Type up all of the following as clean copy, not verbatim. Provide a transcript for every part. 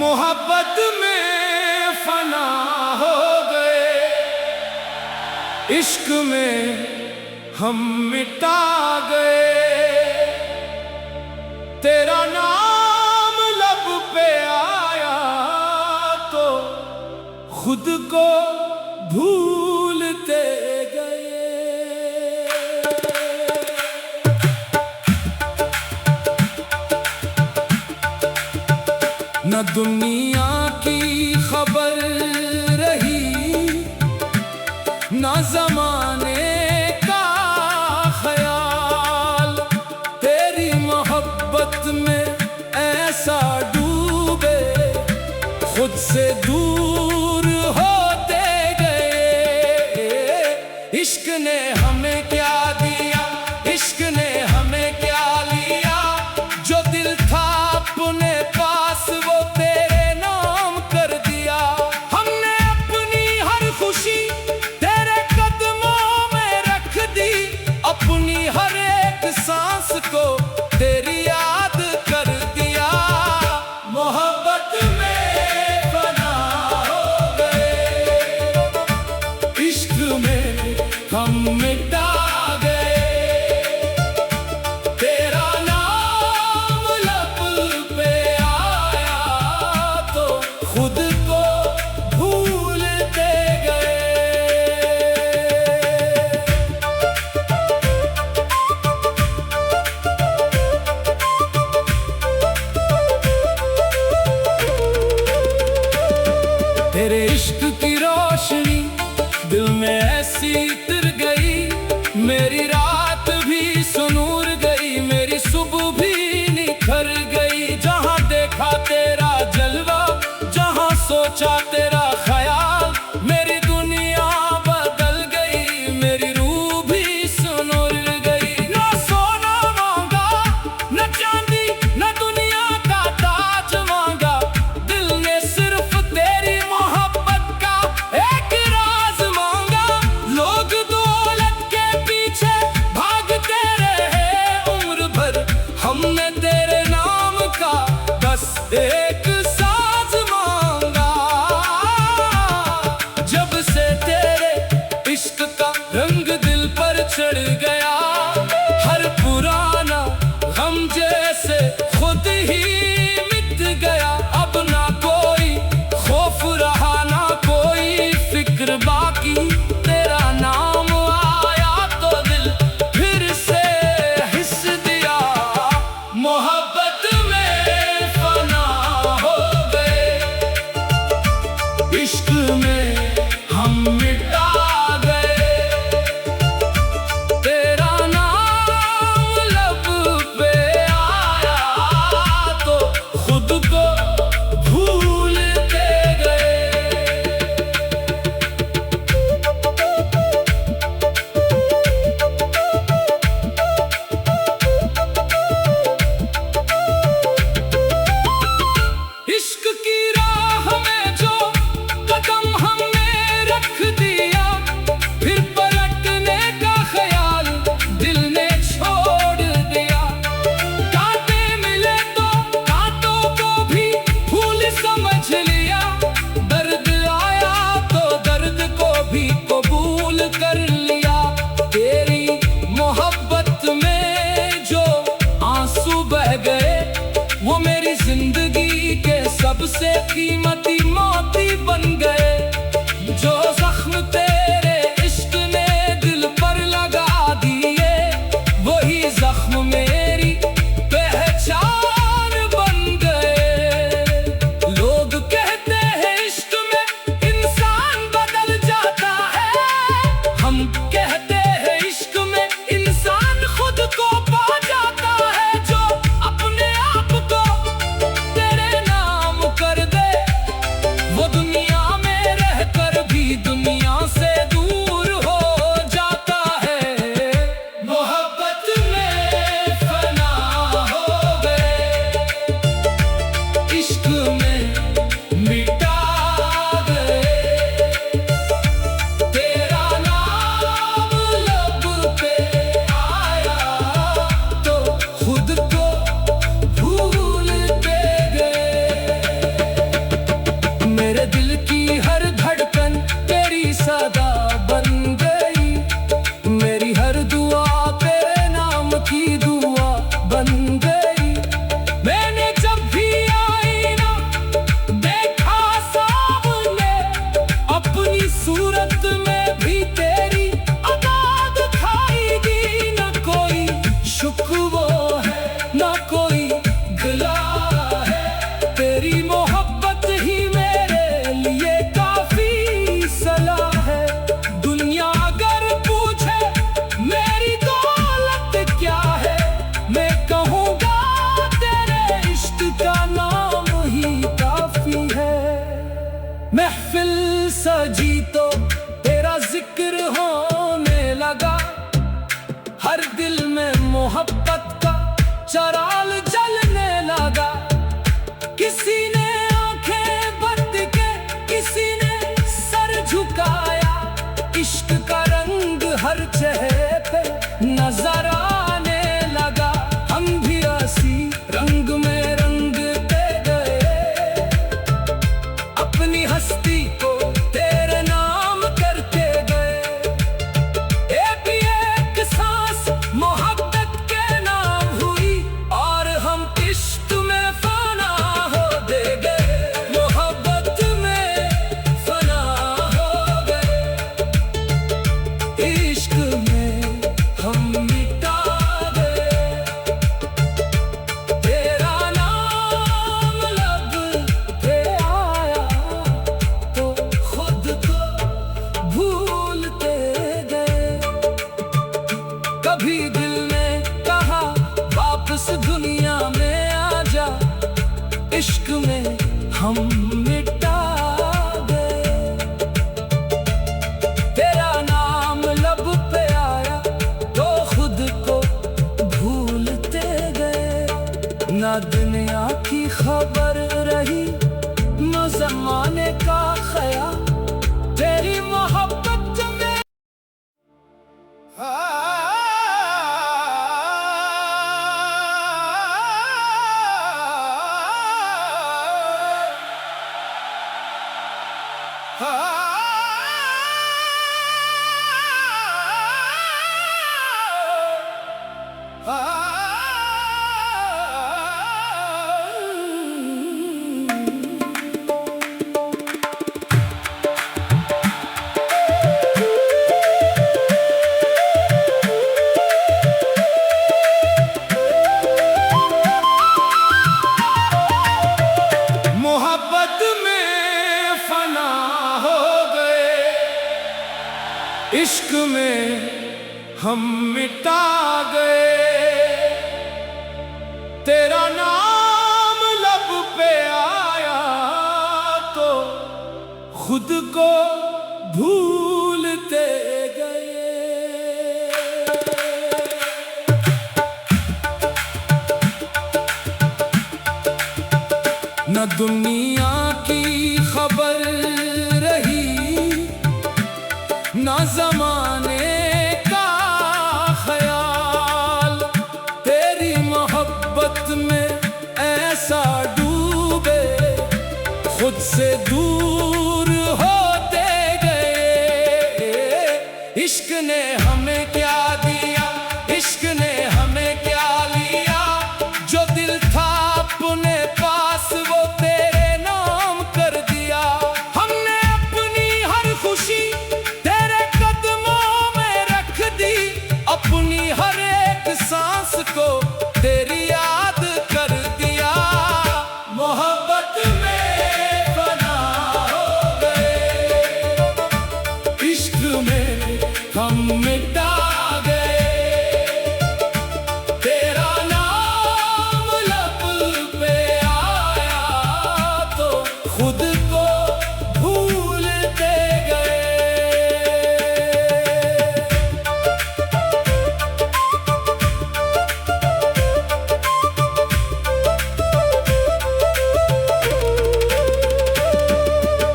मोहब्बत में फना हो गए, इश्क में हम मिटा गए। तेरा नाम लब पे आया तो खुद को भूलते गए। न दुनिया की खबर रही, न जमाने का ख्याल। तेरी मोहब्बत में ऐसा डूबे, खुद से दूर होते गए। इश्क ने हमें क्या दिया, इश्क ने हमें क्या लिया। जो दिल था अपने पास वो तेरे नाम कर दिया। हमने अपनी हर खुशी तेरे कदमों में रख दी, अपनी हर एक सांस को तेरी याद कर दिया। मोहब्बत में फना हो गए, इश्क में हम मिटा गए। तेरा नाम लब पे आया तो खुद को भूलते गए। तेरे इश्क की रोशनी दिल में ऐसी उतर गई, मेरी रात भी सुनूर गई, मेरी सुबह भी निखर गई। जहां देखा तेरा जलवा, जहां सोचा तेरा ख्याल, मेरी दुनिया बदल गई, मेरी रूह भी सुनूर गई। ना सोना मांगा, न चांदी, न दुनिया का ताज मांगा, दिल ने सिर्फ तेरी मोहब्बत का एक राज मांगा। लोग दौलत के पीछे भागते रहे उम्र भर, हमने तेरे नाम का बस एक साज मांगा। जब से तेरे इश्क का रंग दिल पर चढ़ गया, हर पुराना गम जैसे खुद ही मिट गया। अब ना कोई खौफ रहा, ना कोई फिक्र बाकी। तेरा नाम आया तो दिल फिर से हिस दिया। मोहब्बत में फना हो गए, इश्क में हम मिटा गए। तेरा नाम लब पे आया तो खुद को भूलते गए। इश्क की राह में जो कदम हमने रख दिया, फिर पलटने का ख्याल दिल ने छोड़ दिया। कांटे मिले तो कांटों को भी फूल समझ लिया, दर्द आया तो दर्द को भी कबूल कर लिया। तेरी मोहब्बत में जो आंसू बह गए, वो मेरी जिंदगी के सबसे कीमती मोती बन गए। जो जख्म तेरे इश्क ने दिल पर लगा दिए, वही जख्म मेरी पहचान बन गए। लोग कहते हैं इश्क में इंसान बदल जाता है, हम कहते हैं इश्क चराग जलने लगा। किसी ने आंखें बंद के, किसी ने सर झुकाया। इश्क का रंग हर चेहरे पे नजर आने लगा। हम भी इसी रंग में रंगते गए, अपनी हस्ती को तेरे नाम करते गए। एक सांस मोहब्बत के नाम हुई, और हम इश्क में फना हो दे गए। मोहब्बत में फना हो गए, इश्क में हम मिटा गए। तेरा नाम लब पे आया तो खुद को भूलते गए। कभी दिल ने कहा वापस दुनिया में आजा, इश्क में हम मिटा गए। तेरा नाम लब पे आया तो खुद को भूलते गए। ना दुनिया की खबर रही, न ज़माने का ख्याल, तेरी मोहब्बत में मोहब्बत में फना हो गए, इश्क में हम मिटा गए। तेरा नाम लब पे आया तो खुद को भूलते गए। न दुनिया की खबर रही, न ज़माने का ख्याल, तेरी मोहब्बत में ऐसा डूबे खुद से दूर होते गए। इश्क ने हमें क्या दिया, इश्क ने हमें क्या लिया। जो दिल था अपने पास वो तेरे नाम कर दिया। हमने अपनी हर खुशी तेरे कदमों में रख दी, अपनी हर एक सांस को तेरी याद कर दिया। मोहब्बत में फना हो गए, इश्क में हम मिटा गए। तेरा नाम लब पे आया तो खुद को भूलते गए।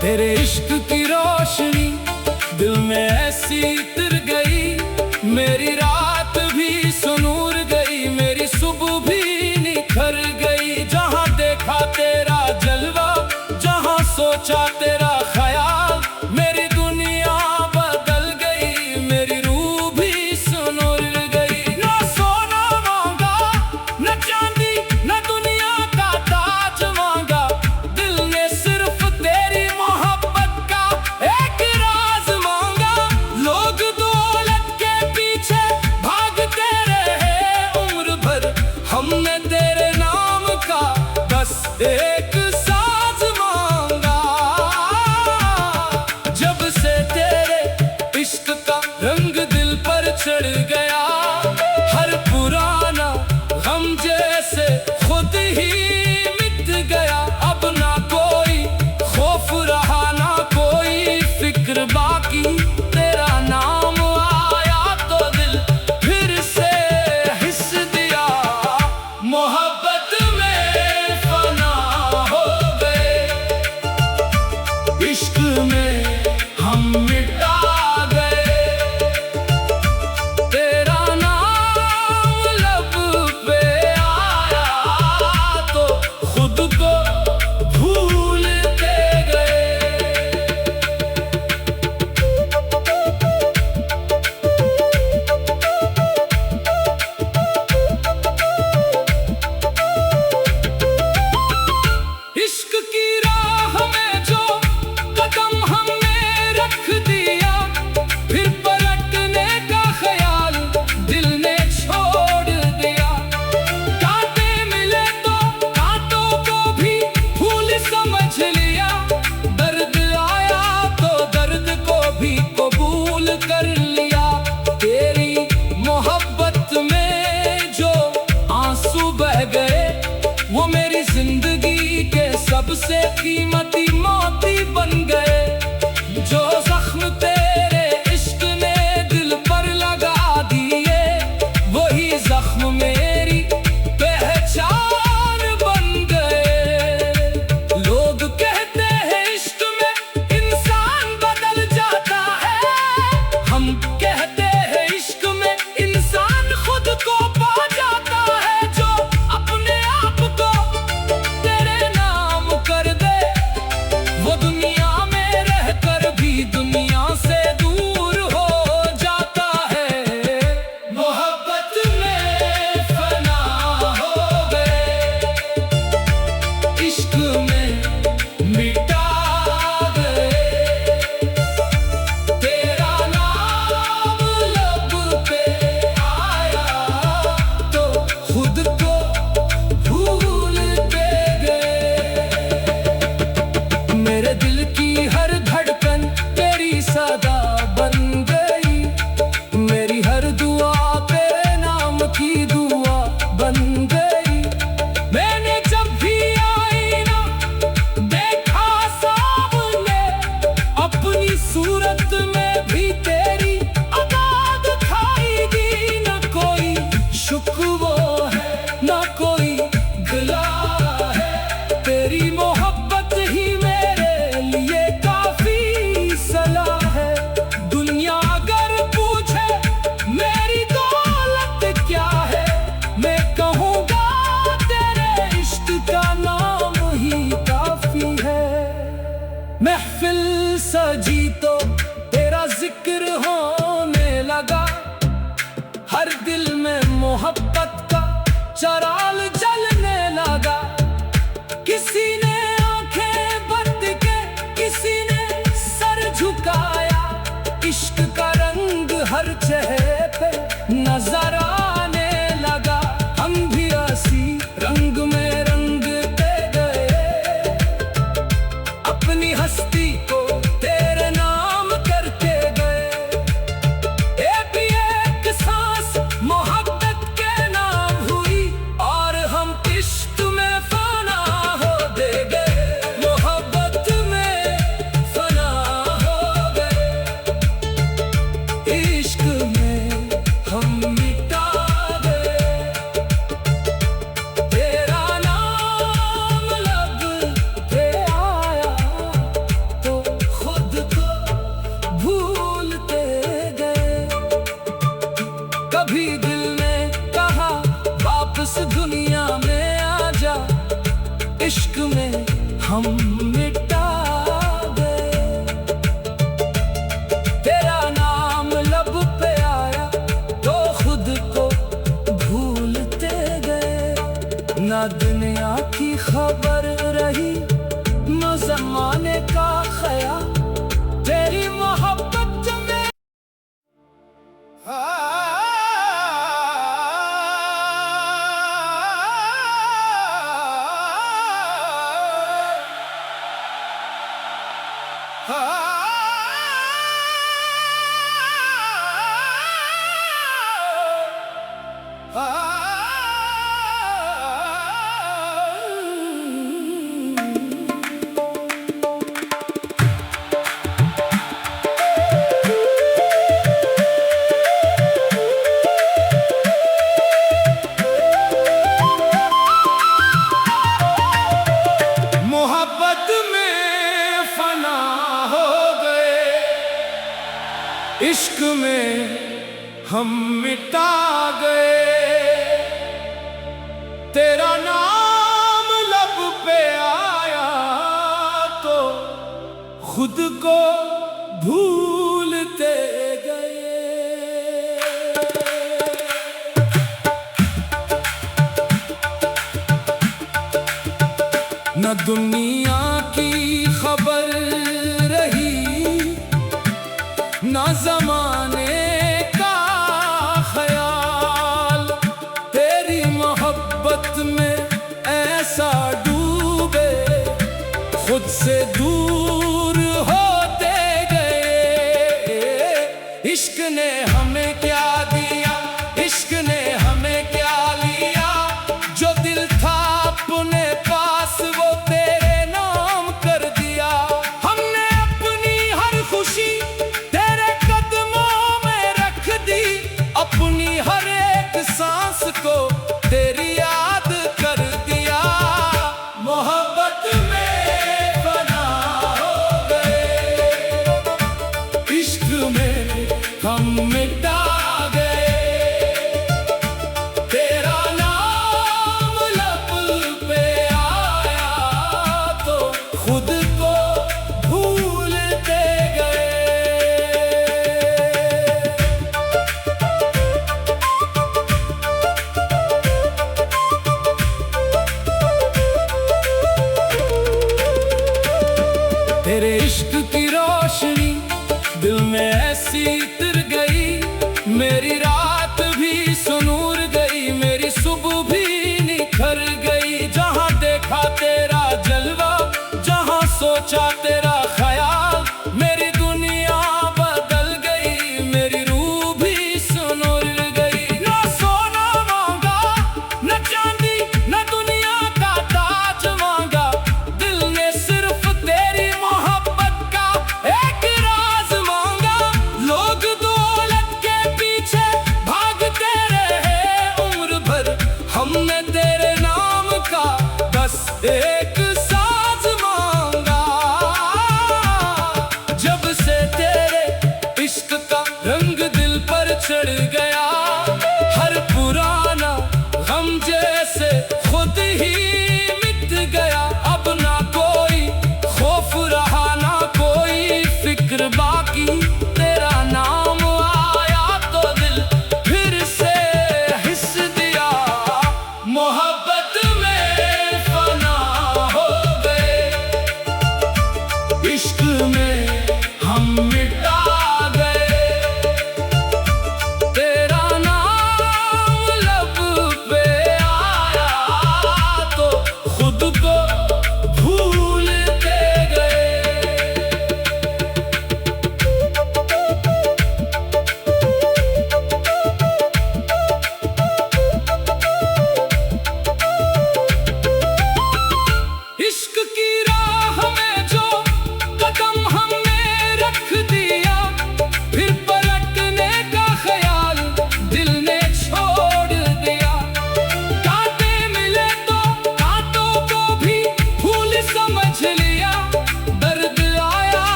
तेरे इश्क की रोशनी दिल में ऐसी उतर गई, मेरी रात भी सुनूर गई, मेरी सुबह भी निखर गई। जहाँ देखा तेरा जलवा, जहाँ सोचा तेरा ख्याल, मेरी दुनिया बदल गई, मेरी रूह भी सुनूर गई। ना सोना मांगा, न चांदी, न दुनिया का ताज मांगा, दिल ने सिर्फ तेरी मोहब्बत का एक राज मांगा। लोग दौलत के पीछे भागते रहे उम्र भर, हमने तेरे नाम का बस एक साज मांगा। जब से तेरे इश्क का रंग दिल पर चढ़ गया, हर पुराना गम जैसे खुद ही मिट गया। अब ना कोई खौफ रहा, ना कोई फिक्र बाकी। तेरा नाम आया तो दिल फिर से हिस दिया। चराग जलने लगा। किसी ने आंखें बंद के, किसी ने सर झुकाया। इश्क का रंग हर चेहरे पे नजर आने लगा। हम भी ऐसी रंग में रंगते गए, अपनी हस्ती को तेरे नाम करके गए। एक सांस मोहब्बत के नाम हुई, और हम इश्क में फना हो दे गए। मोहब्बत में फना हो गए, इश्क में हम मिटा गए। तेरा नाम लब पे आया तो खुद को भूलते गए। कभी दिल ने कहा वापस दुनिया में आ जा, इश्क में हम मिटा गए। तेरा नाम लब पे आया तो खुद को भूलते गए। ना दुनिया की खबर रही, न जमाने का ख्याल। तेरी मोहब्बत में मोहब्बत में फना हो गए, इश्क में हम मिटा गए। तेरा नाम लब पे आया तो खुद को भूलते गए। न दुनिया की खबर रही, न जमाने का ख्याल। तेरी मोहब्बत में ऐसा डूबे, खुद से दूर होते गए। इश्क ने हमें क्या दिया, इश्क ने हमें क्या लिया। जो दिल था अपने पास वो तेरे नाम कर दिया। हमने अपनी हर खुशी तेरे कदमों में रख दी, अपनी हर एक सांस को तेरी याद कर दिया। मोहब्बत में फना हो गए, इश्क में हम मिटा गए। तेरा नाम लब पे आया तो खुद को भूलते गए। तेरे इश्क की रोशनी दिल में ऐसी उतर गई। मेरी रात भी सुनूर गई, मेरी सुबह भी निखर गई। जहाँ देखा तेरा जलवा, जहाँ सोचा तेरा ख्याल, मेरी दुनिया बदल गई, मेरी रूह भी सुनूर गई। ना सोना मांगा, न चांदी, न दुनिया का ताज मांगा। दिल ने सिर्फ तेरी मोहब्बत का एक राज मांगा। लोग दौलत के पीछे भागते रहे उम्र भर, हमने तेरे नाम का बस एक साज मांगा। जब से तेरे इश्क का रंग दिल पर चढ़ गया, हर पुराना गम जैसे खुद ही मिट गया। अब ना कोई खौफ रहा, ना कोई फिक्र बाकी। तेरा नाम आया तो दिल फिर से हिस दिया।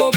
को